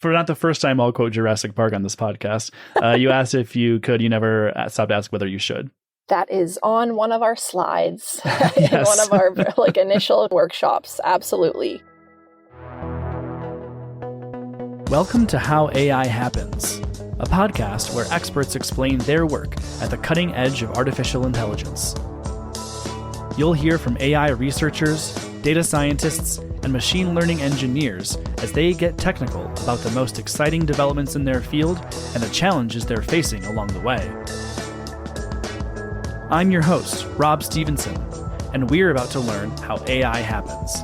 for not the first time I'll quote Jurassic Park on this podcast. You asked if you could. You never stopped asking whether you should. That is on one of our slides in Yes. one of our initial workshops. Absolutely. Welcome to How AI Happens, a podcast where experts explain their work at the cutting edge of artificial intelligence. You'll hear from AI researchers, data scientists, and machine learning engineers as they get technical about the most exciting developments in their field and the challenges they're facing along the way. I'm your host, Rob Stevenson, and we're about to learn how AI happens.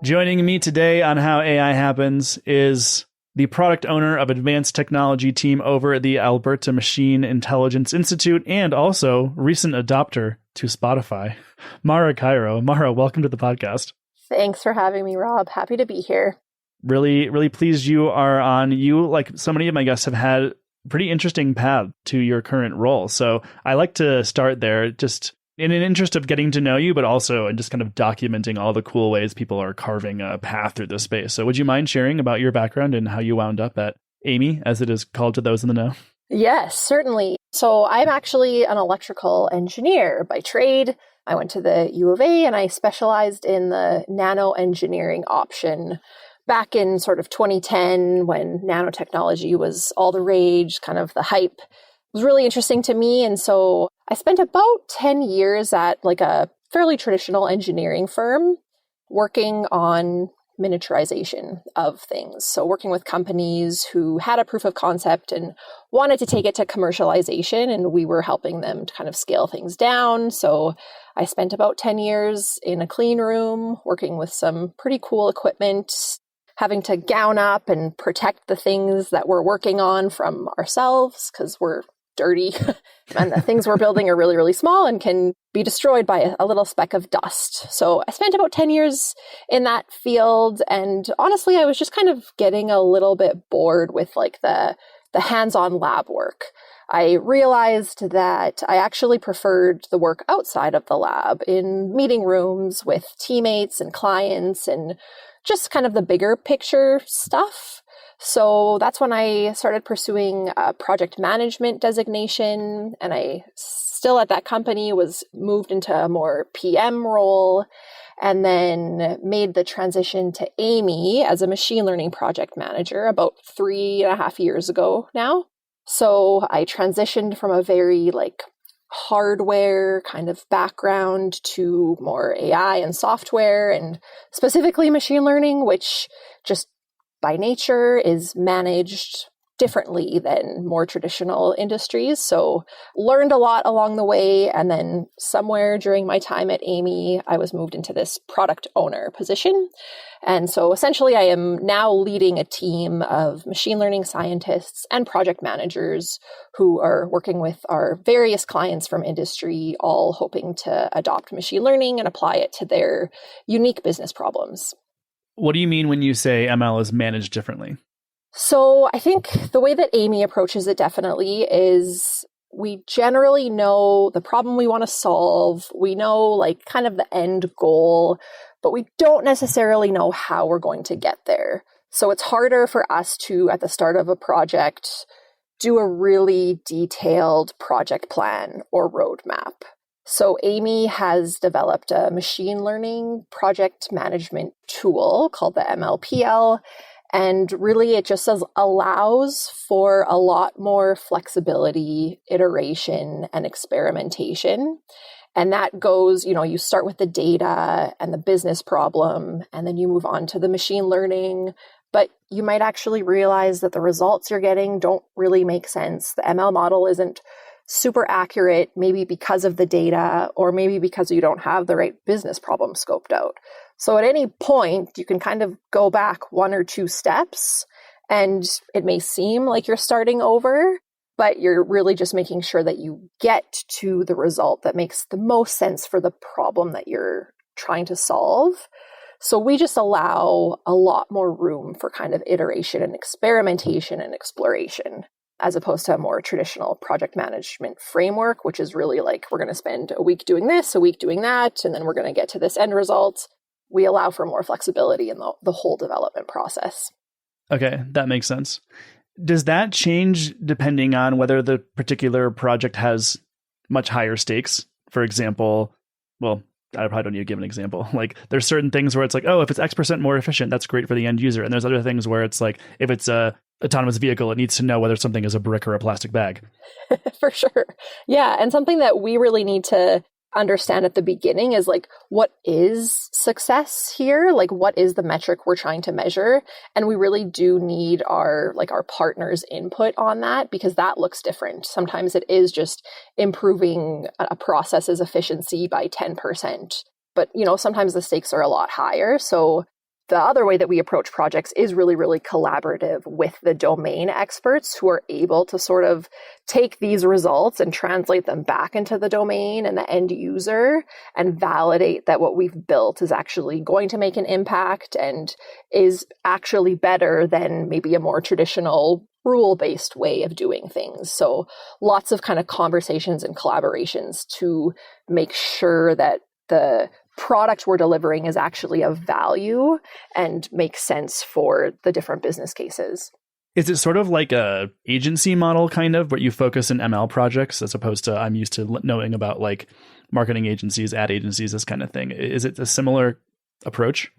Joining me today on How AI Happens is the product owner of advanced technology team over at the Alberta Machine Intelligence Institute and also recent adopter to Spotify, Mara Cairo. Mara, welcome to the podcast. Thanks for having me, Rob. Happy to be here. Really, really pleased you are on. You, like so many of my guests, have had pretty interesting path to your current role. So I like to start there, just in an interest of getting to know you, but also in just kind of documenting all the cool ways people are carving a path through this space. So would you mind sharing about your background and how you wound up at Amii, as it is called to those in the know? Yes, certainly. So I'm actually an electrical engineer by trade. I went to the U of A and I specialized in the nano engineering option back in sort of 2010 when nanotechnology was all the rage, kind of the hype. It was really interesting to me. And so I spent about 10 years at like a fairly traditional engineering firm working on miniaturization of things. So working with companies who had a proof of concept and wanted to take it to commercialization, and we were helping them to kind of scale things down. So I spent about 10 years in a clean room working with some pretty cool equipment, having to gown up and protect the things that we're working on from ourselves because we're dirty and the things we're building are really, really small and can be destroyed by a little speck of dust. So I spent about 10 years in that field. And honestly, I was just kind of getting a little bit bored with like the hands-on lab work. I realized that I actually preferred the work outside of the lab in meeting rooms with teammates and clients and just kind of the bigger picture stuff. So that's when I started pursuing a project management designation, and I still at that company was moved into a more PM role, and then made the transition to Amii as a machine learning project manager about 3.5 years ago now. So I transitioned from a very like hardware kind of background to more AI and software, and specifically machine learning, which just by nature is managed differently than more traditional industries. So learned a lot along the way. And then somewhere during my time at Amii, I was moved into this product owner position. And so essentially I am now leading a team of machine learning scientists and project managers who are working with our various clients from industry, all hoping to adopt machine learning and apply it to their unique business problems. What do you mean when you say ML is managed differently? So I think the way that Amii approaches it definitely is we generally know the problem we want to solve. We know like kind of the end goal, but we don't necessarily know how we're going to get there. So it's harder for us to, at the start of a project, do a really detailed project plan or roadmap. So Amii has developed a machine learning project management tool called the MLPL. And really, it just allows for a lot more flexibility, iteration, and experimentation. And that goes, you start with the data and the business problem, and then you move on to the machine learning. But you might actually realize that the results you're getting don't really make sense. The ML model isn't super accurate, maybe because of the data, or maybe because you don't have the right business problem scoped out. So at any point, you can kind of go back one or two steps, and it may seem like you're starting over, but you're really just making sure that you get to the result that makes the most sense for the problem that you're trying to solve. So we just allow a lot more room for kind of iteration and experimentation and exploration, as opposed to a more traditional project management framework, which is really like, we're going to spend a week doing this, a week doing that, and then we're going to get to this end result. We allow for more flexibility in the whole development process. Okay, that makes sense. Does that change depending on whether the particular project has much higher stakes? For example, well, I probably don't need to give an example. Like there's certain things where it's like, oh, if it's X% more efficient, that's great for the end user. And there's other things where it's like, if it's a autonomous vehicle, it needs to know whether something is a brick or a plastic bag. For sure. Yeah. And something that we really need to understand at the beginning is like, what is success here? Like, what is the metric we're trying to measure? And we really do need our partners' input on that, because that looks different. Sometimes it is just improving a process's efficiency by 10%. But, sometimes the stakes are a lot higher. So the other way that we approach projects is really, really collaborative with the domain experts who are able to sort of take these results and translate them back into the domain and the end user and validate that what we've built is actually going to make an impact and is actually better than maybe a more traditional rule-based way of doing things. So lots of kind of conversations and collaborations to make sure that the product we're delivering is actually of value and makes sense for the different business cases. Is it sort of like a agency model kind of, where you focus in ML projects as opposed to, I'm used to knowing about like marketing agencies, ad agencies, this kind of thing. Is it a similar approach?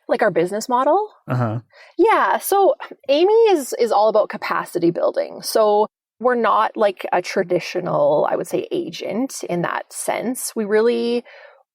Like our business model? Uh-huh. Yeah. So Amii is all about capacity building. So we're not like a traditional, I would say, agent in that sense.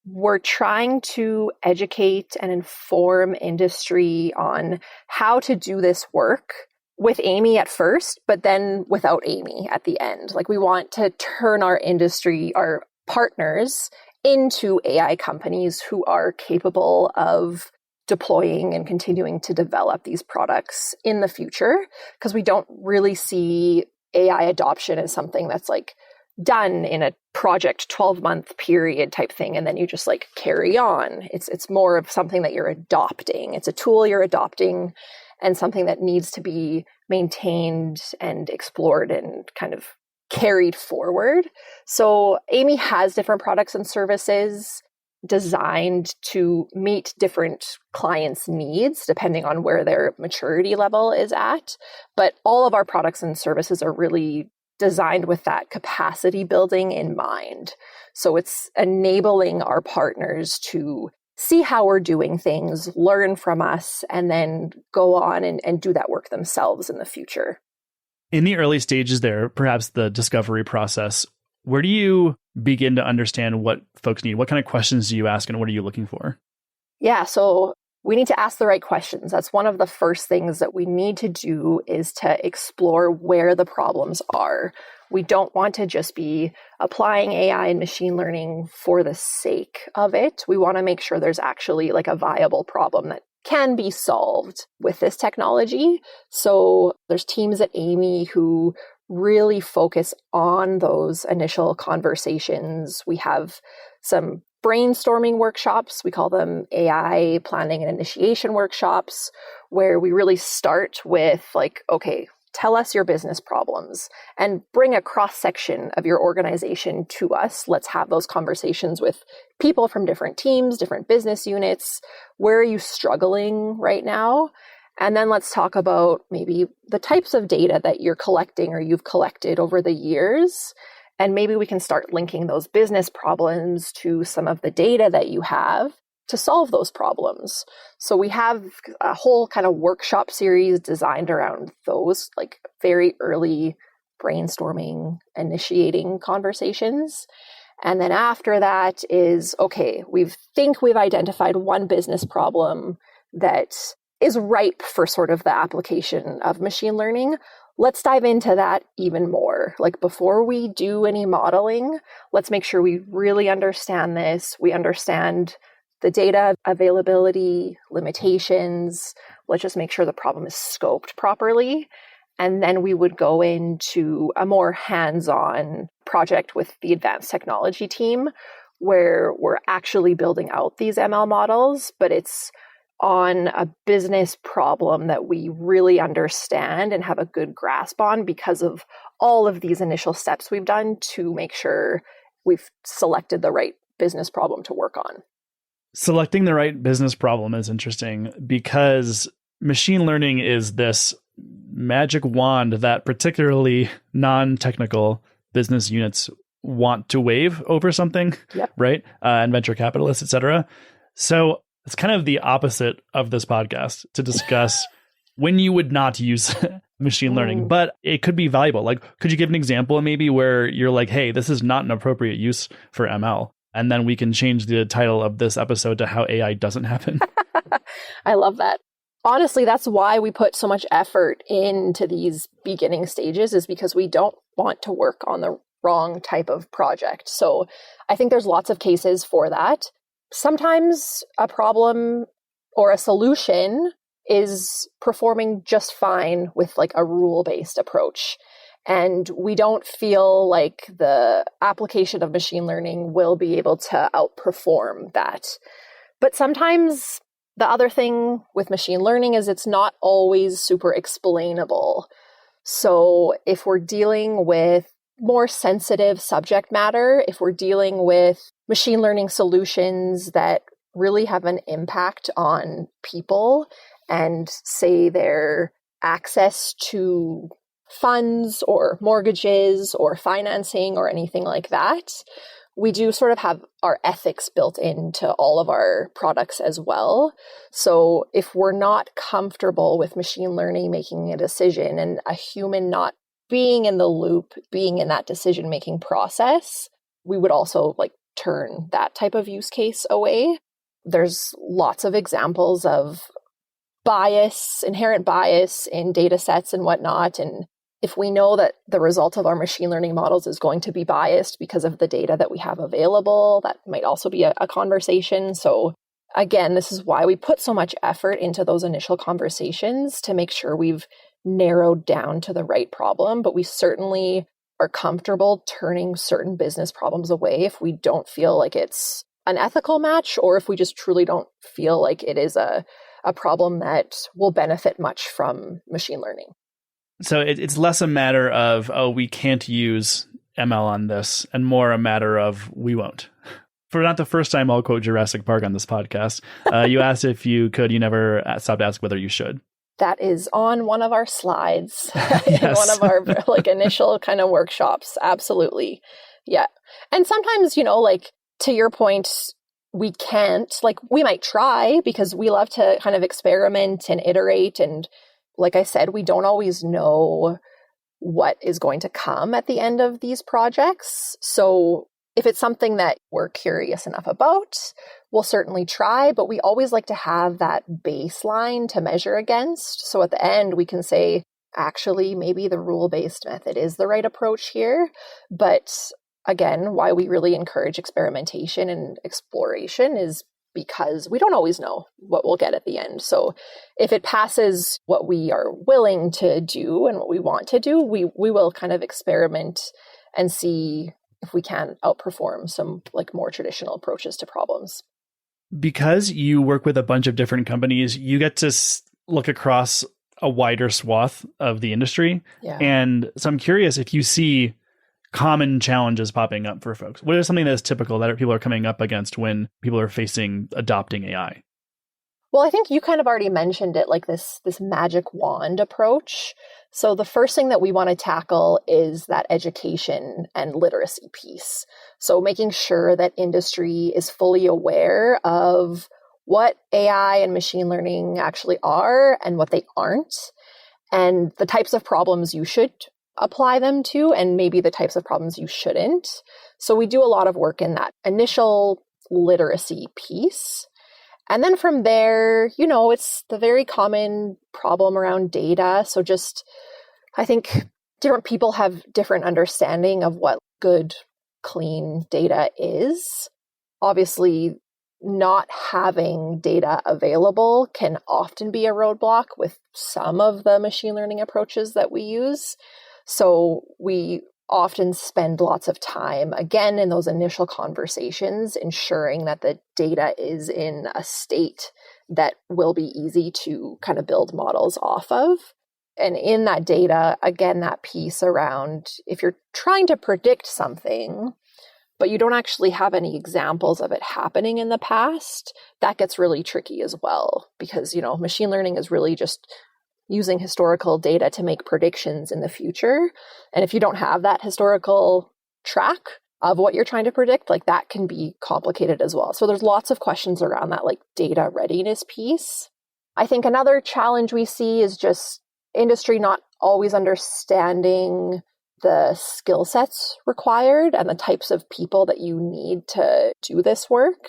We're trying to educate and inform industry on how to do this work with Amii at first, but then without Amii at the end. Like we want to turn our industry, our partners, into AI companies who are capable of deploying and continuing to develop these products in the future, because we don't really see AI adoption as something that's like done in a project 12-month period type thing, and then you just like carry on. It's more of something that you're adopting. It's a tool you're adopting and something that needs to be maintained and explored and kind of carried forward. So Amii has different products and services designed to meet different clients' needs depending on where their maturity level is at. But all of our products and services are really designed with that capacity building in mind. So it's enabling our partners to see how we're doing things, learn from us, and then go on and do that work themselves in the future. In the early stages there, perhaps the discovery process, where do you begin to understand what folks need? What kind of questions do you ask and what are you looking for? Yeah, so we need to ask the right questions. That's one of the first things that we need to do, is to explore where the problems are. We don't want to just be applying AI and machine learning for the sake of it. We want to make sure there's actually like a viable problem that can be solved with this technology. So there's teams at Amii who really focus on those initial conversations. We have some brainstorming workshops. We call them AI planning and initiation workshops, where we really start with like, okay, tell us your business problems and bring a cross-section of your organization to us. Let's have those conversations with people from different teams, different business units. Where are you struggling right now? And then let's talk about maybe the types of data that you're collecting or you've collected over the years. And maybe we can start linking those business problems to some of the data that you have to solve those problems. So we have a whole kind of workshop series designed around those like very early brainstorming, initiating conversations. And then after that is, okay, we've identified one business problem that is ripe for sort of the application of machine learning. Let's dive into that even more. Like before we do any modeling, let's make sure we really understand this. We understand the data availability, limitations. Let's just make sure the problem is scoped properly. And then we would go into a more hands-on project with the advanced technology team where we're actually building out these ML models, but it's on a business problem that we really understand and have a good grasp on because of all of these initial steps we've done to make sure we've selected the right business problem to work on. Selecting the right business problem is interesting because machine learning is this magic wand that particularly non-technical business units want to wave over something, Yep. right? And venture capitalists, et cetera. So it's kind of the opposite of this podcast to discuss when you would not use machine learning, but it could be valuable. Like, could you give an example maybe where you're like, hey, this is not an appropriate use for ML? And then we can change the title of this episode to how AI doesn't happen. I love that. Honestly, that's why we put so much effort into these beginning stages, is because we don't want to work on the wrong type of project. So I think there's lots of cases for that. Sometimes a problem or a solution is performing just fine with like a rule-based approach. And we don't feel like the application of machine learning will be able to outperform that. But sometimes the other thing with machine learning is it's not always super explainable. So if we're dealing with more sensitive subject matter, if we're dealing with machine learning solutions that really have an impact on people and say their access to funds or mortgages or financing or anything like that, we do sort of have our ethics built into all of our products as well. So if we're not comfortable with machine learning making a decision and a human not being in the loop, being in that decision-making process, we would also like turn that type of use case away. There's lots of examples of bias, inherent bias in data sets and whatnot. And if we know that the result of our machine learning models is going to be biased because of the data that we have available, that might also be a conversation. So again, this is why we put so much effort into those initial conversations to make sure we've narrowed down to the right problem. But we certainly are comfortable turning certain business problems away if we don't feel like it's an ethical match, or if we just truly don't feel like it is a problem that will benefit much from machine learning. So it's less a matter of, oh, we can't use ML on this, and more a matter of we won't. For not the first time, I'll quote Jurassic Park on this podcast. You asked if you could, you never stopped to ask whether you should. That is on one of our slides in one of our like initial kind of workshops. Absolutely. Yeah. And sometimes, like to your point, we can't, like we might try because we love to kind of experiment and iterate. And like I said, we don't always know what is going to come at the end of these projects. So if it's something that we're curious enough about, we'll certainly try, but we always like to have that baseline to measure against. So at the end, we can say, actually, maybe the rule-based method is the right approach here. But again, why we really encourage experimentation and exploration is because we don't always know what we'll get at the end. So if it passes what we are willing to do and what we want to do, we will kind of experiment and see if we can outperform some like more traditional approaches to problems. Because you work with a bunch of different companies, you get to look across a wider swath of the industry. Yeah. And so I'm curious if you see common challenges popping up for folks. What is something that's typical that people are coming up against when people are facing adopting AI? Well, I think you kind of already mentioned it, like this magic wand approach. So the first thing that we want to tackle is that education and literacy piece. So making sure that industry is fully aware of what AI and machine learning actually are and what they aren't, and the types of problems you should apply them to, and maybe the types of problems you shouldn't. So we do a lot of work in that initial literacy piece. And then from there, it's the very common problem around data. So just, I think different people have different understanding of what good, clean data is. Obviously, not having data available can often be a roadblock with some of the machine learning approaches that we use. So we often spend lots of time, again, in those initial conversations, ensuring that the data is in a state that will be easy to kind of build models off of. And in that data, again, that piece around if you're trying to predict something, but you don't actually have any examples of it happening in the past, that gets really tricky as well. Because, machine learning is really just using historical data to make predictions in the future. And if you don't have that historical track of what you're trying to predict, like that can be complicated as well. So there's lots of questions around that like data readiness piece. I think another challenge we see is just industry not always understanding the skill sets required and the types of people that you need to do this work.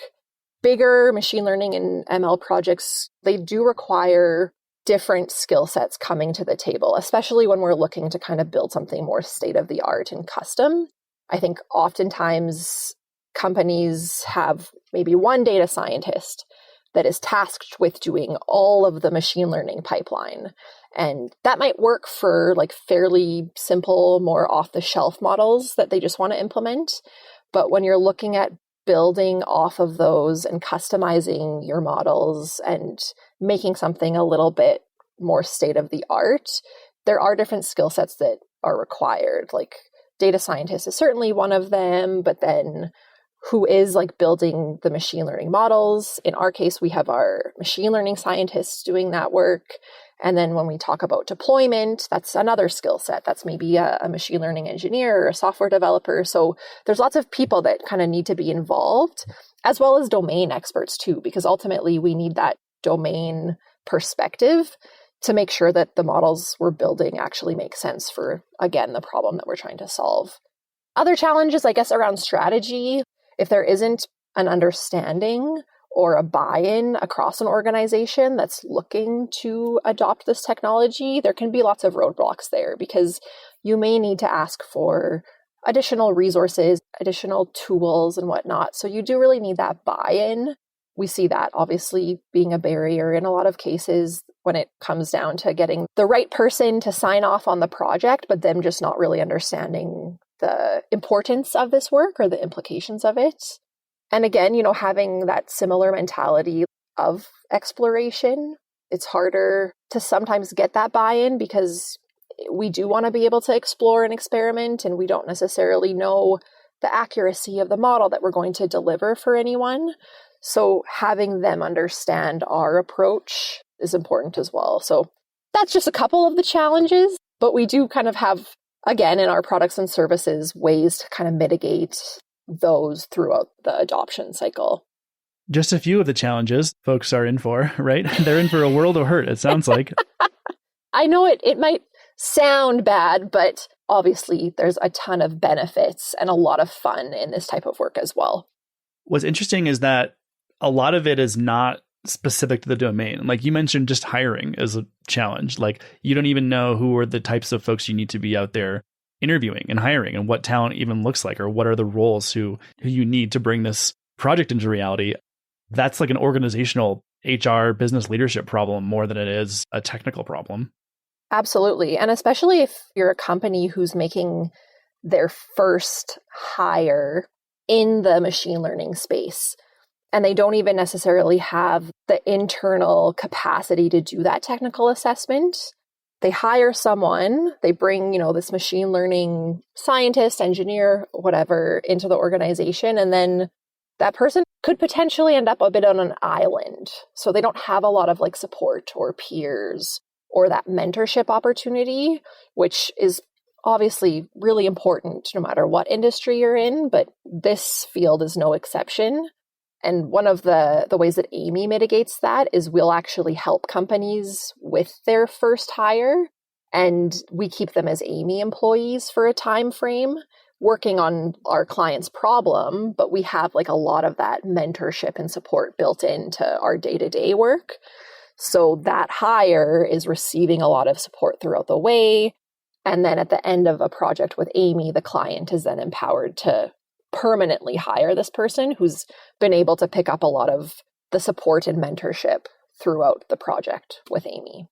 Bigger machine learning and ML projects, they do require different skill sets coming to the table, especially when we're looking to kind of build something more state of the art and custom. I think oftentimes companies have maybe one data scientist that is tasked with doing all of the machine learning pipeline. And that might work for like fairly simple, more off-the-shelf models that they just want to implement. But when you're looking at building off of those and customizing your models and making something a little bit more state of the art, there are different skill sets that are required. Like data scientist is certainly one of them, but then who is like building the machine learning models? In our case, we have our machine learning scientists doing that work. And then when we talk about deployment, that's another skill set. That's maybe a machine learning engineer or a software developer. So there's lots of people that kind of need to be involved, as well as domain experts too, because ultimately we need that domain perspective to make sure that the models we're building actually make sense for, again, the problem that we're trying to solve. Other challenges, I guess, around strategy, if there isn't an understanding or a buy-in across an organization that's looking to adopt this technology, there can be lots of roadblocks there because you may need to ask for additional resources, additional tools and whatnot. So you do really need that buy-in. We see that obviously being a barrier in a lot of cases when it comes down to getting the right person to sign off on the project, but them just not really understanding the importance of this work or the implications of it. And again, having that similar mentality of exploration, it's harder to sometimes get that buy-in because we do want to be able to explore and experiment, and we don't necessarily know the accuracy of the model that we're going to deliver for anyone. So having them understand our approach is important as well. So that's just a couple of the challenges, but we do kind of have, again, in our products and services, ways to kind of mitigate those throughout the adoption cycle. Just a few of the challenges folks are in for, right? They're in for a world of hurt, it sounds like. I know it might sound bad, but obviously there's a ton of benefits and a lot of fun in this type of work as well. What's interesting is that a lot of it is not specific to the domain. Like you mentioned, just hiring is a challenge. Like you don't even know who are the types of folks you need to be out there interviewing and hiring and what talent even looks like, or what are the roles who you need to bring this project into reality. That's like an organizational HR business leadership problem more than it is a technical problem. Absolutely. And especially if you're a company who's making their first hire in the machine learning space, and they don't even necessarily have the internal capacity to do that technical assessment. They hire someone, they bring, this machine learning scientist, engineer, whatever, into the organization, and then that person could potentially end up a bit on an island. So they don't have a lot of like support or peers or that mentorship opportunity, which is obviously really important no matter what industry you're in, but this field is no exception. And one of the ways that Amii mitigates that is we'll actually help companies with their first hire, and we keep them as Amii employees for a time frame, working on our client's problem, but we have like a lot of that mentorship and support built into our day-to-day work. So that hire is receiving a lot of support throughout the way. And then at the end of a project with Amii, the client is then empowered to permanently hire this person who's been able to pick up a lot of the support and mentorship throughout the project with Amii.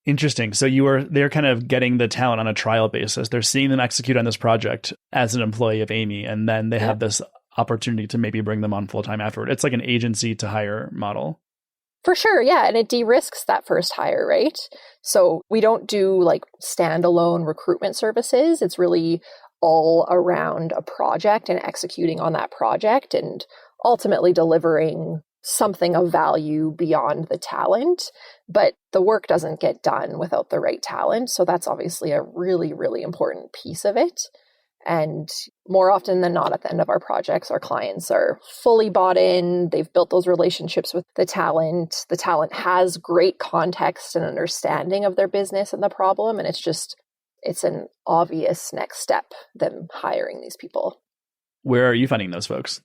Interesting. So they're kind of getting the talent on a trial basis. They're seeing them execute on this project as an employee of Amii, and then they have this opportunity to maybe bring them on full-time afterward. It's like an agency to hire model. For sure, yeah. And it de-risks that first hire, right? So we don't do like standalone recruitment services. It's really all around a project and executing on that project and ultimately delivering something of value beyond the talent. But the work doesn't get done without the right talent. So that's obviously a really, really important piece of it. And more often than not, at the end of our projects, our clients are fully bought in. They've built those relationships with the talent. The talent has great context and understanding of their business and the problem. And it's an obvious next step, them hiring these people. Where are you finding those folks?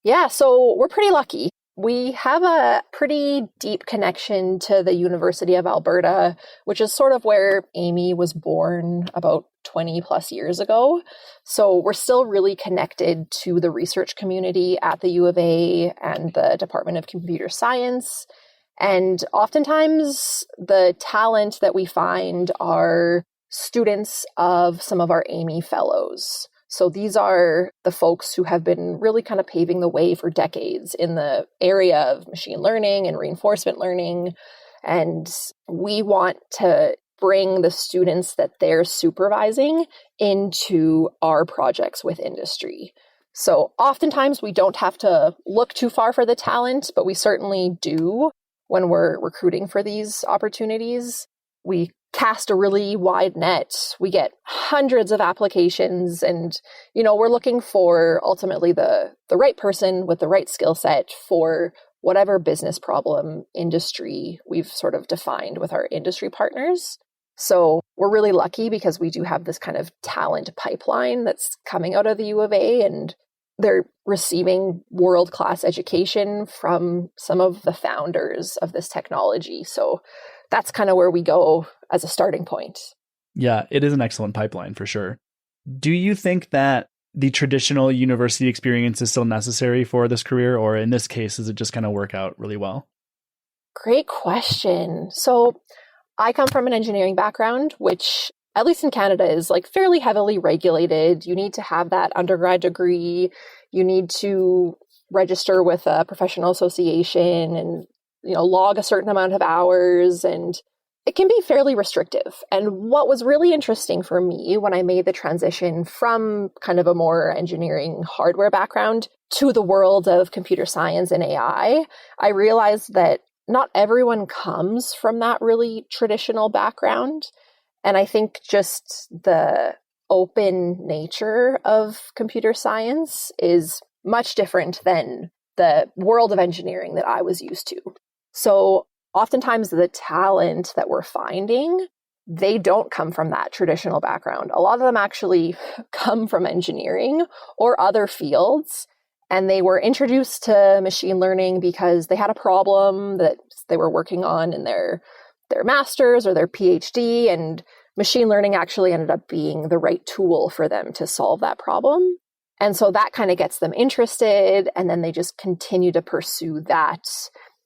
Yeah, so we're pretty lucky. We have a pretty deep connection to the University of Alberta, which is sort of where Amii was born about 20 plus years ago. So we're still really connected to the research community at the U of A and the Department of Computer Science. And oftentimes the talent that we find are students of some of our Amii fellows. So these are the folks who have been really kind of paving the way for decades in the area of machine learning and reinforcement learning. And we want to bring the students that they're supervising into our projects with industry. So oftentimes we don't have to look too far for the talent, but we certainly do when we're recruiting for these opportunities. We cast a really wide net. We get hundreds of applications and, we're looking for ultimately the right person with the right skill set for whatever business problem industry we've sort of defined with our industry partners. So we're really lucky because we do have this kind of talent pipeline that's coming out of the U of A, and they're receiving world-class education from some of the founders of this technology. So that's kind of where we go as a starting point. Yeah, it is an excellent pipeline for sure. Do you think that the traditional university experience is still necessary for this career, or in this case, does it just kind of work out really well? Great question. So I come from an engineering background, which at least in Canada is like fairly heavily regulated. You need to have that undergrad degree. You need to register with a professional association and log a certain amount of hours, and it can be fairly restrictive. And what was really interesting for me when I made the transition from kind of a more engineering hardware background to the world of computer science and AI, I realized that not everyone comes from that really traditional background. And I think just the open nature of computer science is much different than the world of engineering that I was used to. So oftentimes the talent that we're finding, they don't come from that traditional background. A lot of them actually come from engineering or other fields, and they were introduced to machine learning because they had a problem that they were working on in their master's or their PhD, and machine learning actually ended up being the right tool for them to solve that problem. And so that kind of gets them interested, and then they just continue to pursue that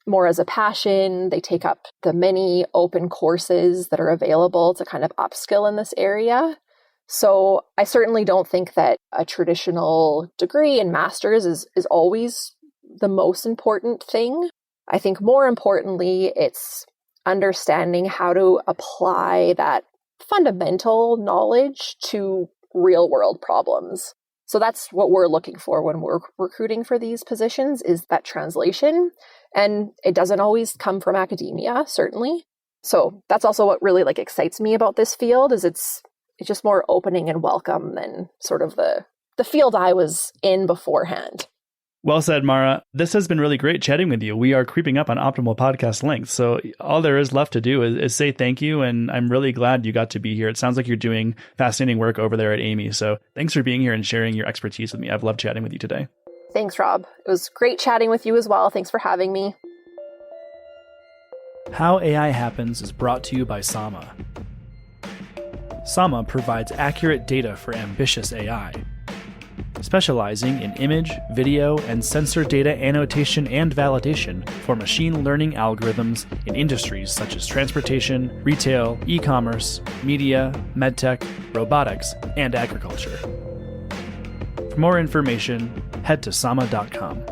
more as a passion. They take up the many open courses that are available to kind of upskill in this area. So I certainly don't think that a traditional degree and master's is always the most important thing. I think more importantly, it's understanding how to apply that fundamental knowledge to real world problems. So that's what we're looking for when we're recruiting for these positions, is that translation. And it doesn't always come from academia, certainly. So that's also what really excites me about this field, is it's just more opening and welcome than sort of the field I was in beforehand. Well said, Mara. This has been really great chatting with you. We are creeping up on optimal podcast length. So all there is left to do is say thank you. And I'm really glad you got to be here. It sounds like you're doing fascinating work over there at Amii. So thanks for being here and sharing your expertise with me. I've loved chatting with you today. Thanks, Rob. It was great chatting with you as well. Thanks for having me. How AI Happens is brought to you by Sama. Sama provides accurate data for ambitious AI. Specializing in image, video, and sensor data annotation and validation for machine learning algorithms in industries such as transportation, retail, e-commerce, media, medtech, robotics, and agriculture. For more information, head to sama.com.